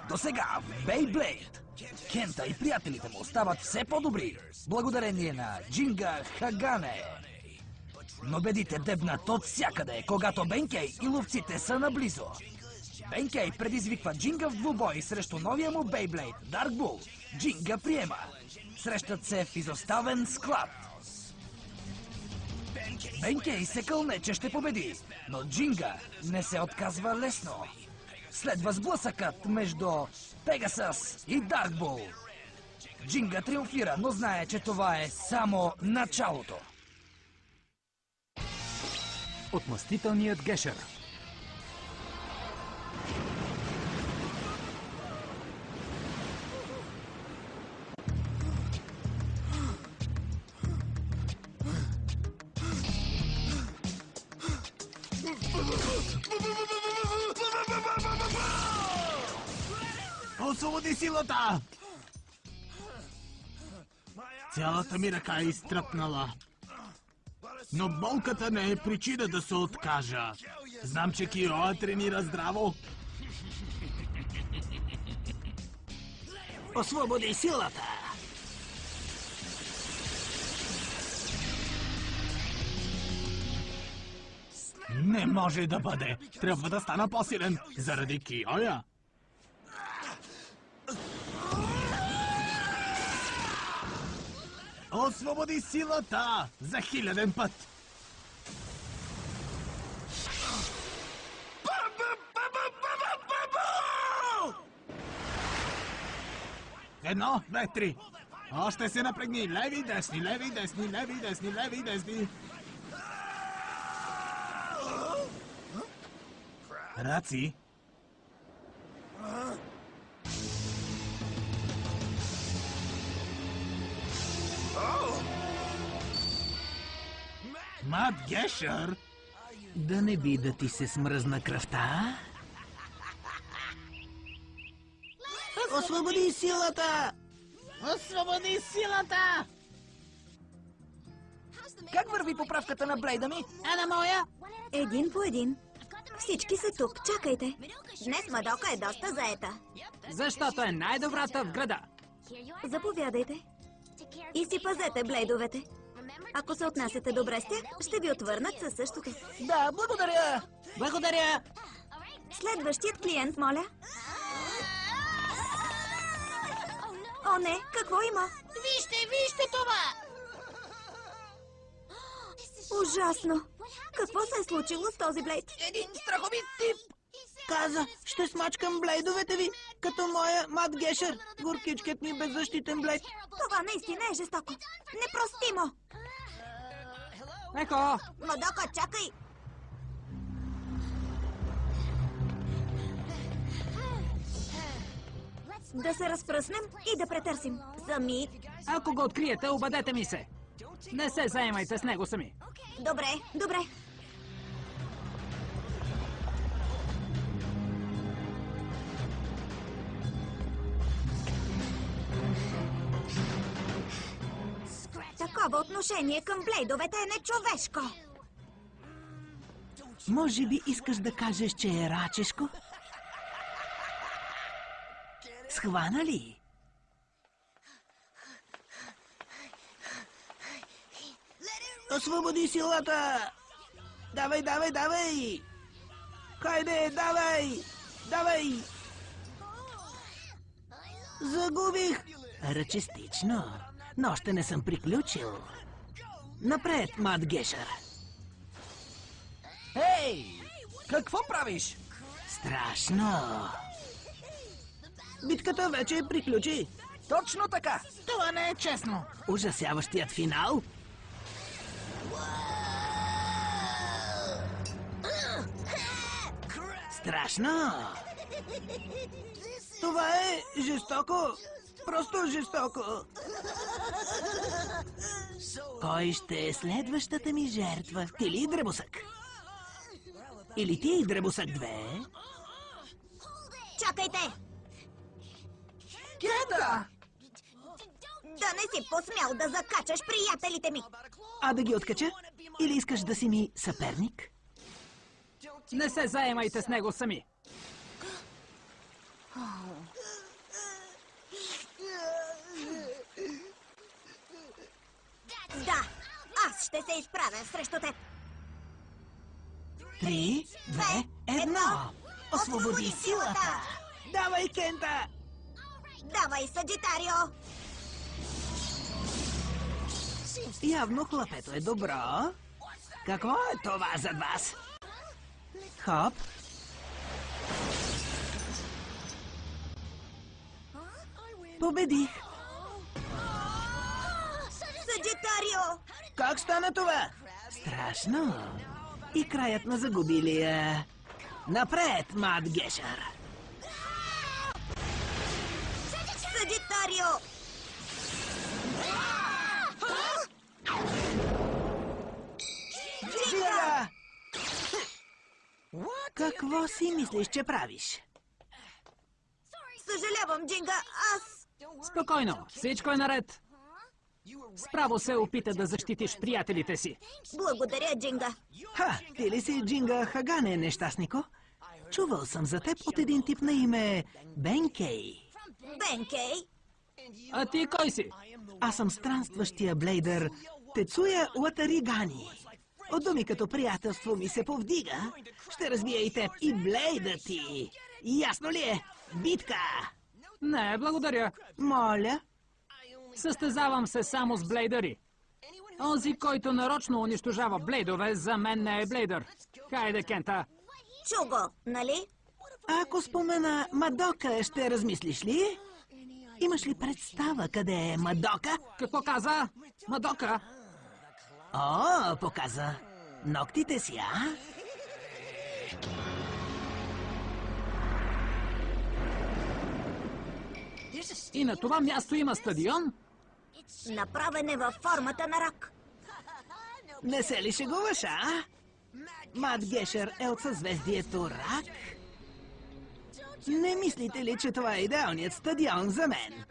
До сега в Бейблейд Кента и приятелите му стават все по-добри, благодарение на Джинга Хагане. Но бедите дебнат от всякъде, когато Бенкей и ловците са наблизо. Бенкей предизвиква Джинга в двубой срещу новия му Бейблейд, Дарк Бул. Джинга приема. Срещат се в изоставен склад. Бенкей се кълне, че ще победи, но Джинга не се отказва лесно. Следва сблъсъкът между Пегасъс и Дарк Бул. Джинга триумфира, но знае, че това е само началото. Отмъстителният Гешер. Освободи силата! Цялата ми ръка е изтръпнала. Но болката не е причина да се откажа. Знам, че Киоа тренира здраво. Освободи силата! Не може да бъде. Трябва да стана по-силен заради Киоя. Освободи силата за 1000 път! Едно, две, три. Още се напрегни. Леви, десни, леви, десни, леви, десни, леви, десни. Раци. Мад Гешер? Да не би да ти се смръзна кръвта? Освободи силата! Освободи силата! Как върви поправката на Блейда ми? А на моя? Един по един. Всички са тук, чакайте. Днес Мадока е доста заета. Защото е най-добрата в града. Заповядайте. И си пазете блейдовете. Ако се отнасяте добре с тях, ще ви отвърнат със същото. Да, благодаря! Благодаря! Следващият клиент, моля. О, не! Какво има? Вижте това! Ужасно! Какво се е случило с този блейд? Един страховит тип! Каза, ще смачкам блейдовете ви, като моя Мад Гешер, горкичкият ми беззащитен блейд. Това наистина е жестоко. Непростимо! Еко! Мадока, чакай! Да се разпръснем и да претърсим. За миг. Ако го откриете, обадете ми се. Не се заемайте с него сами. Добре, добре. Такова отношение към блейдовете е нечовешко. Може би искаш да кажеш, че е рачешко? Схвана ли? Освободи силата! Давай, давай, давай! Хайде, давай! Давай! Загубих! Ръчестично, но още не съм приключил. Напред, Мад Гешер! Ей! Какво правиш? Страшно! Битката вече приключи. Точно така! Това не е честно! Ужасяващият финал? Страшно! Това е жестоко! Просто жестоко! Кой ще е следващата ми жертва? Ти ли, дребосък? Или ти, дребосък 2? Чакайте! Кента! Да не си посмял да закачаш приятелите ми! А да ги откача? Или искаш да си ми съперник? Не се заемайте с него сами. ще се изправя срещу теб. 3, 2, 1. Освободи силата! Давай, Кента! Давай, Саджитарио! Явно хлапето е добро. Какво е това зад вас? Хоп. Победих. Саджитарио! Как стана това? Страшно. И краят на загубилия. Напред, Мад Гешър! Саджитарио! Джинга! Какво си мислиш, че правиш? Съжалявам, Джинга, аз... Спокойно, всичко е наред. Справо се опита да защитиш приятелите си. Благодаря, Джинга. Ха, ти ли си Джинга Хагане, нещастнико? Чувал съм за теб от един тип на име Бенкей. Бенкей? А ти кой си? Аз съм странстващия блейдър Тецуя Уатаригани. От думи като приятелство ми се повдига. Ще разбия и теб, и блейда ти. Ясно ли е? Битка! Не, благодаря. Моля? Състезавам се само с блейдъри. Онзи, който нарочно унищожава блейдове, за мен не е блейдър. Хайде, Кента. Чу го, нали? Ако спомена Мадока, ще размислиш ли? Имаш ли представа къде е Мадока? Какво каза? Мадока? О, показа ногтите си, а? И на това място има стадион? Направен е във формата на рак. Не се ли шегуваш, а? Мад Гешър е от съзвездието Рак? Не мислите ли, че това е идеалният стадион за мен?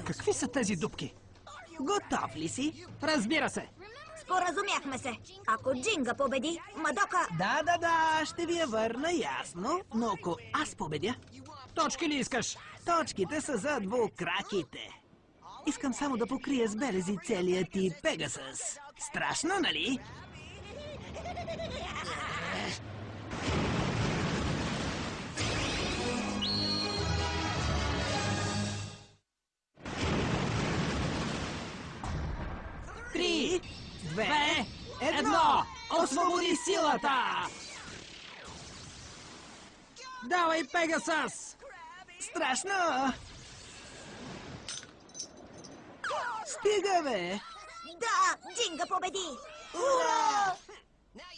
Какви са тези дупки? Готов ли си? Разбира се. Споразумяхме се. Ако Джинга победи, Мадока... Да, ще ви я върна ясно, но ако аз победя, Точки ли искаш? точките са за двукраките. Искам само да покрия с белези целият ти Пегасъс. Страшно, нали? Три, 2, две, 1! едно! Освободи силата! Давай, Пегасъс! Страшно! Стига, бе! Да, Джинга победи! Ура!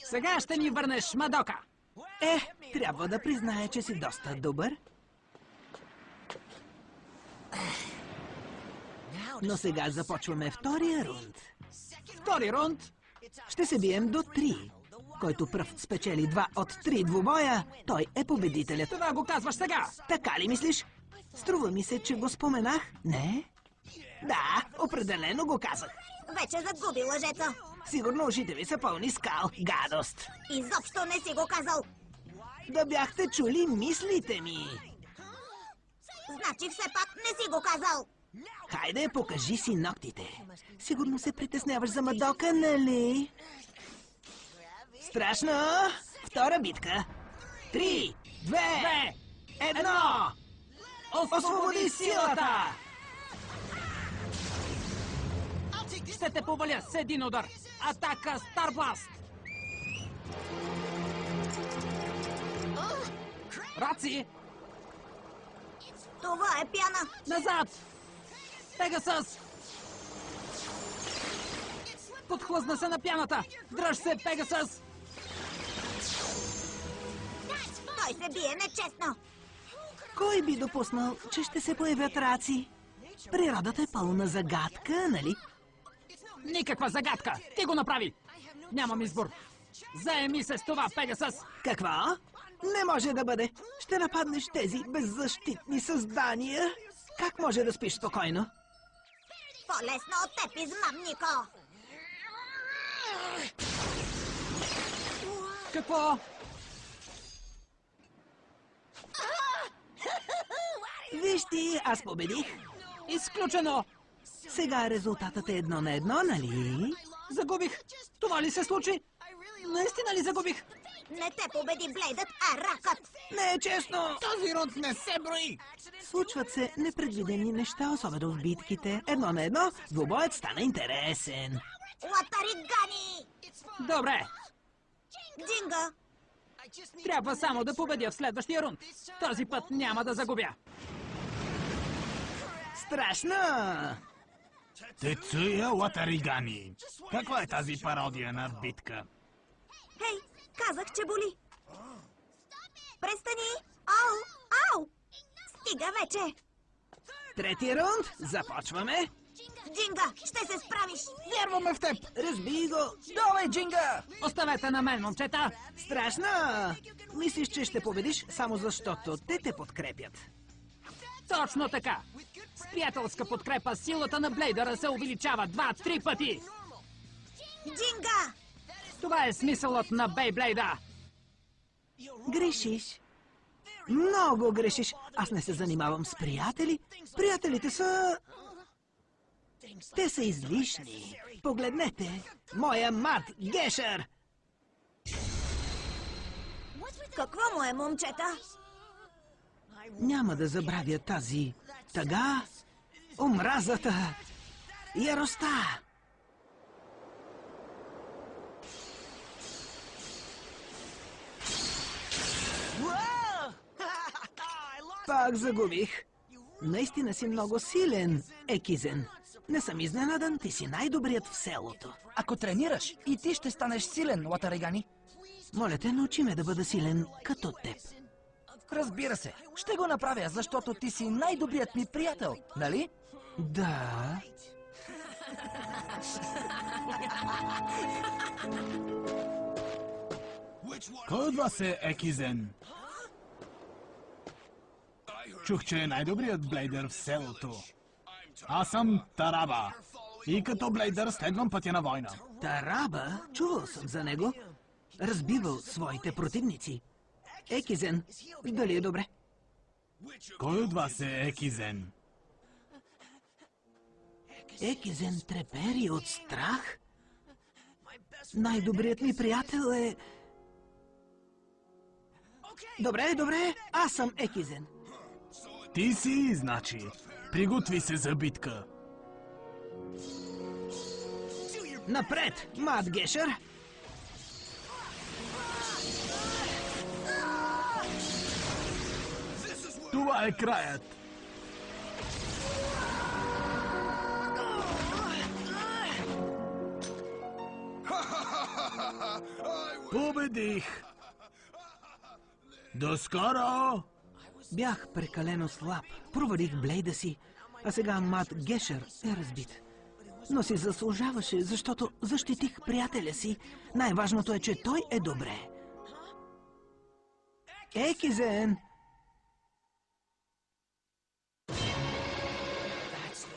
Сега ще ни върнеш Мадока. Трябва да призная, че си доста добър. Но сега започваме втория рунд. Втори рунд. Ще се бием до 3. Който пръв спечели 2 от 3 двубоя, той е победителят. Това го казваш сега. Така ли мислиш? Струва ми се, че го споменах. Не? Да, определено го казах. Вече загуби лъжеца. Сигурно ушите ви са пълни скал. Гадост. Изобщо не си го казал. Да бяхте чули мислите ми. Значи все пак не си го казал. Хайде, покажи си ногтите. Сигурно се притесняваш за Мадока, нали? Страшно! Втора битка. 3, 2, 1! Освободи силата! Ще те поваля с един удар. Атака Старбласт. Раци, Това е пяна. назад! Пегасъс! Подхлъзна се на пяната! Дръж се, Пегасъс! Той се бие нечестно. Кой би допуснал, че ще се появят раци? Природата е пълна загадка, нали? Никаква загадка! Ти го направи! Нямам избор. Заеми се с това, Пегасъс! Какво? Не може да бъде. Ще нападнеш тези беззащитни създания. Как може да спиш спокойно? По-лесно от теб, измамнико. Какво? Виж ти, аз победих. Изключено! Сега резултатът е 1-1, нали? Загубих! Това ли се случи? Наистина ли загубих? Не те победи Блейдът, а ракът! Не е честно! Този род не се брои! Случват се непредвидени неща, особено в битките. 1-1, двубоят стана интересен. Латаригани! Добре, Джинга! трябва само да победя в следващия рунд. Този път няма да загубя. Страшно! Тецуя Латаригани. Каква е тази пародия на битка? Хей, казах, че боли. Престани! Ау! Ау! Стига вече! Трети рунд, започваме. Джинга, ще се справиш! Вярваме в теб! Разби го! Давай, Джинга! Оставете на мен, момчета! Страшно! Мислиш, че ще победиш, само защото те подкрепят. Точно така! С приятелска подкрепа силата на Блейдъра се увеличава 2-3 пъти! Джинга! Това е смисълът на Бейблейда! Грешиш. Много грешиш. Аз не се занимавам с приятели. Приятелите са... Те са излишни. Погледнете. Моя Мад Гешър. Какво му е, момчета? Няма да забравя тази тъга, омразата, яростта. Пак загубих. Наистина си много силен, Екизен. Не съм изненадан, ти си най-добрият в селото. Ако тренираш, и ти ще станеш силен, Латаригани. Моля те, научи ме да бъда силен като теб. Разбира се, ще го направя, защото ти си най-добрият ми приятел, нали? Да. Кой от вас е Екизен? Чух, че е най-добрият блейдър в селото. Аз съм Тараба. И като блейдър следвам пътя на война. Тараба? Чувал съм за него. Разбивал своите противници. Екизен, дали е добре? Кой от вас е Екизен? Екизен трепери от страх? Най-добрият ми приятел е... Добре, аз съм Екизен. Ти си, значи. Приготви се за битка. Напред, Мад Гешър! Това е краят. Победих! До скоро! Бях прекалено слаб. Провалих блейда си, а сега Мад Гешър е разбит. Но си заслужаваше, защото защитих приятеля си. Най-важното е, че той е добре. Екизен!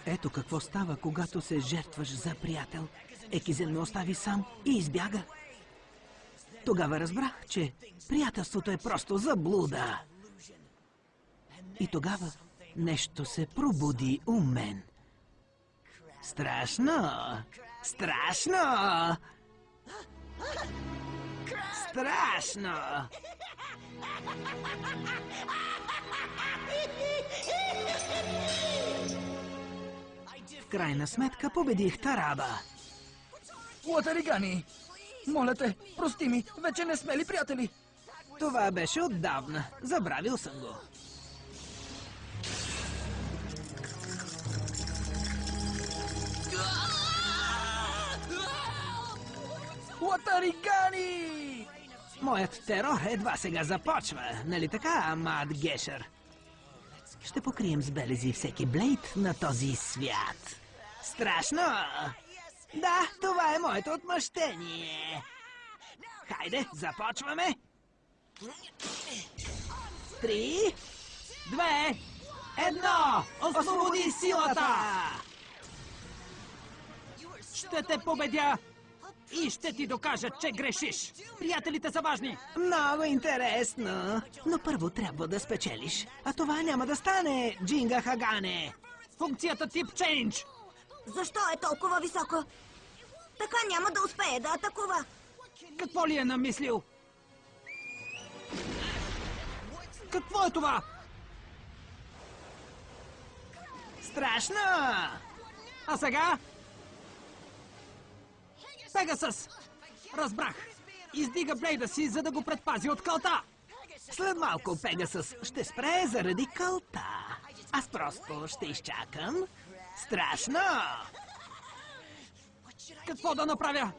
Ето какво става, когато се жертваш за приятел. Екизен ме остави сам и избяга. Тогава разбрах, че приятелството е просто заблуда. И тогава нещо се пробуди у мен. Страшно! Страшно! Страшно! В крайна сметка победих Тараба. Латаригани! Моля те, прости ми, вече не сме ли приятели? Това беше отдавна. Забравил съм го. Латаригани! Моят терор едва сега започва, нали така, Мад Гешър? Ще покрием с белези всеки блейд на този свят. Страшно! Да, това е моето отмъщение. Хайде, започваме. 3, 2, 1! Освободи силата! Ще те победя! И ще ти докажа, че грешиш. Приятелите са важни. Много интересно. Но първо трябва да спечелиш. А това няма да стане, Джинга Хагане. Функцията тип Change. Защо е толкова високо? Така няма да успее да атакува. Какво ли е намислил? Какво е това? Страшно! А сега? Пегасъс! Разбрах. Издига блейда си, за да го предпази от кълта. След малко Пегасъс ще спре заради кълта. Аз просто ще изчакам. Страшно! Какво да направя?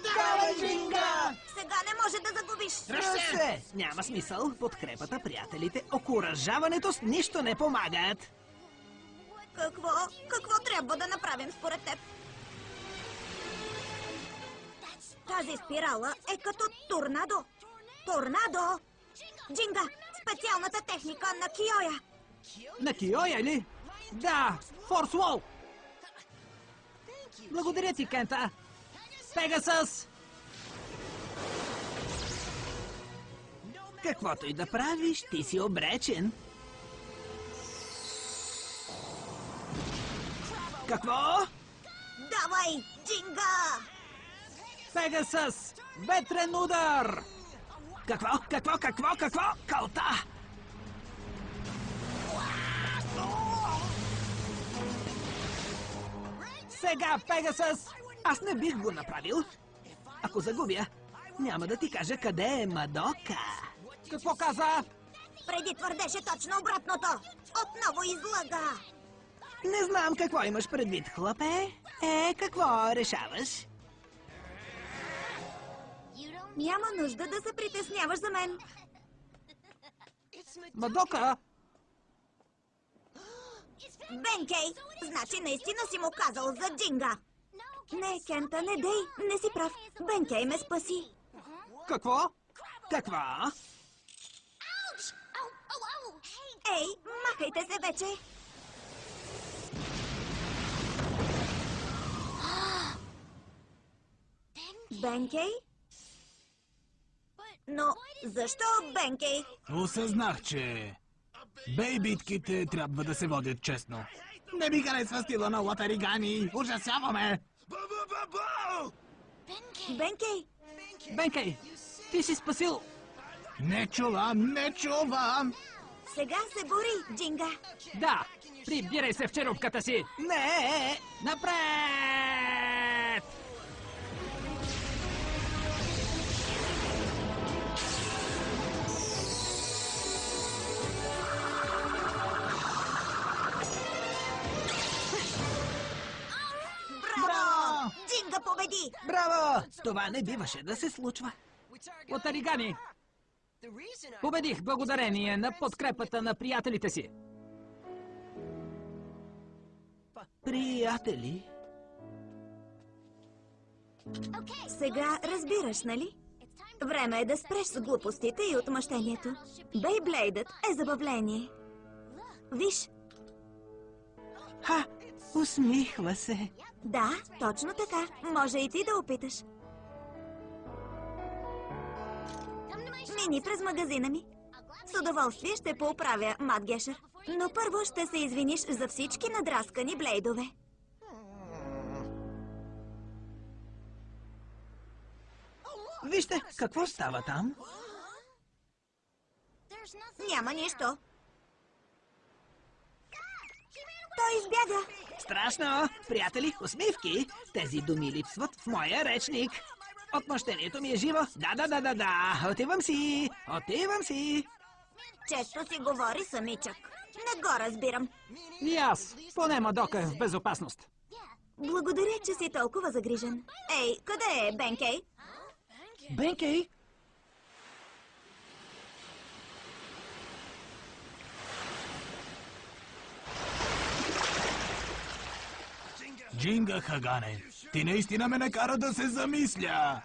Давай, Джинга! Сега не може да загубиш. Се! Няма смисъл. Подкрепата, приятелите, окуражаването с нищо не помагат. Какво трябва да направим според теб? Тази спирала е като торнадо. Торнадо! Джинга, специалната техника на Киоя. На Киоя ли? Да, Форс Уол. Благодаря ти, Кента. Пегасъс! Каквото и да правиш, ти си обречен. Какво? Давай, Джинга! Пегасъс! Ветрен удар! Какво? Кълта! Сега, Пегасъс! Аз не бих го направил. Ако загубя, няма да ти кажа къде е Мадока. Какво каза? Преди твърдеше точно обратното. Отново излага. Не знам какво имаш предвид, хлапе. Какво решаваш? Няма нужда да се притесняваш за мен. Мадока? Бенкей, значи наистина си му казал за Джинга. Не, Кента, не дей, не си прав. Бенкей ме спаси. Какво? Ей, махайте се вече. Бенкей? Но защо Бенкей? Осъзнах, че бейбитките трябва да се водят честно. Не ми харесва стила на Латаригани. Ужасяваме! Бенкей? Бенкей, ти си спасил... Не чувам! Сега се бори, Джинга. Да, прибирай се в черупката си. Не! Напред! Браво! Джинга победи! Браво! Това не биваше да се случва. Латаригани! Победих благодарение на подкрепата на приятелите си. Приятели? Сега разбираш, нали? Време е да спреш с глупостите и отмъщението. Бейблейдът е забавление. Виж, Ха! Усмихва се. да, точно така. Може и ти да опиташ. Мини през магазина ми. С удоволствие ще пооправя, Мат Гешър. Но първо ще се извиниш за всички надраскани блейдове. Вижте, какво става там? Няма нищо. Той избяга. Страшно! Приятели, усмивки! Тези думи липсват в моя речник. Отмъщението ми е живо. Да. Отивам си. Често си говори самичък. Не го разбирам. И аз. Поне Мадока е в безопасност. Благодаря, че си толкова загрижен. Ей, къде е Бенкей? Бенкей? Джинга Хагане, ти наистина ме накара да се замисля.